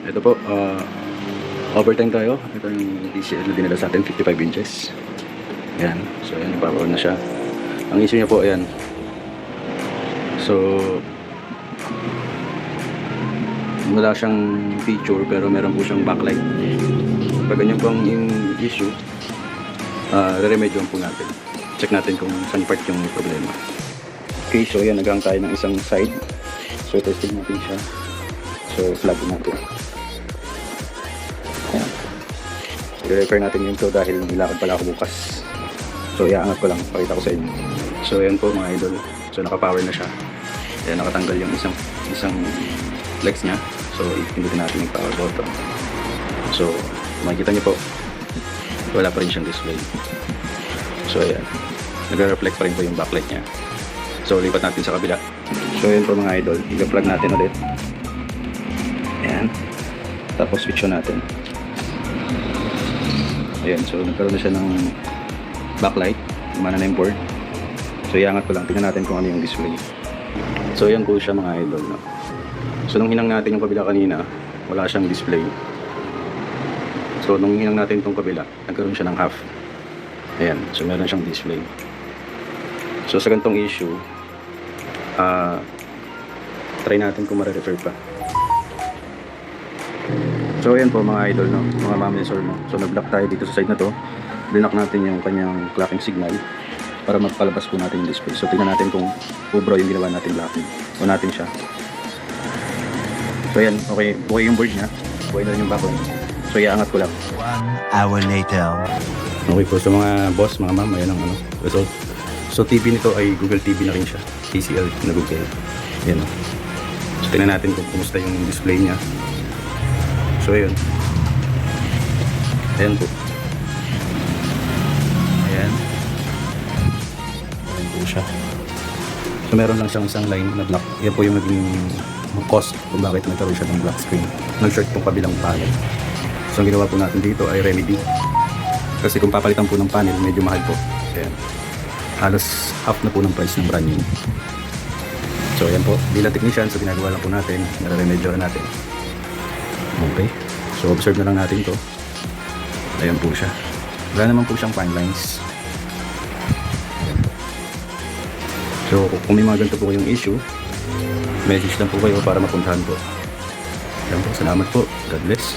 ito po, overtime tayo. Ito yung DCL na dinala sa atin, 55 inches. Ayan, so ayan, nagpapaon na siya. Ang issue niya po, ayan. So, wala siyang feature pero meron po siyang backlight. Pag ganyan po ang issue, re-remedyoan po natin. Check natin kung saan part yung problema. Okay, so ayan, naghang tayo ng isang side. So, testing natin siya. So, plug natin. Ayan. I-repair natin yung ito dahil nilakad pala ako bukas. So, iaangat ko lang. Pakita ko sa inyo. So, ayan po mga idol. So, naka-power na siya. Ayan, nakatanggal yung isang flex niya. So, pindutin natin yung power button. So, makikita niyo po, wala pa rin siyang display. So, ayan. Nagre-reflect pa rin po yung backlight niya. So, lipat natin sa kabila. So, ayan po mga idol. I-plug natin ulit. Ayan. Tapos, switch on natin. Ayan. So, nagkaroon na siya ng backlight. Umana na yung board. So, iangat ko lang. Tingnan natin kung ano yung display. So, ayan po siya mga idol. No? So, nung hinang natin yung kabila kanina, wala siyang display. So, nung hinang natin itong kabila, nagkaroon siya ng half. Ayan. So, meron siyang display. So, sa ganitong issue, try natin kung ma-refer pa. So, ayan po mga idol, no? Mga ma'am and sir, no? So, nag-block tayo dito sa side na to. Dinak natin yung kanyang clocking signal para magpalabas po natin yung display. So, tingnan natin kung ubro yung ginawa natin blocking. O natin siya. So, ayan. Okay. Buhay yung board niya. Buhay na rin yung backlight. So, iaangat ko lang. 1 hour later. Okay po. So, mga boss, mga ma'am, ayan ang result. So, TV nito ay Google TV na rin siya. TCL na Google. Ayan. So, tingnan natin kung kumusta yung display niya. So, ayan. Ayan po. Ayan. Ayan po siya. So, meron lang siyang isang line na black. Yan po yung naging cost kung bakit nagkaroon siya ng black screen. Nag-short yung kabilang panel. So, ang ginawa po natin dito ay remedy. Kasi kung papalitan po ng panel, medyo mahal po. Ayan. Halos half na po ng price ng brand new. So, ayan po. Bilang technician, so ginagawa lang po natin. Nare-remedyo na natin. Okay. So, observe na lang natin to. Ayan po siya. Wala naman po siyang fan lines. Ayan. So, kung may mga ganito po kayong issue, message lang po kayo para mapuntahan po. Ayan po. Salamat po. God bless.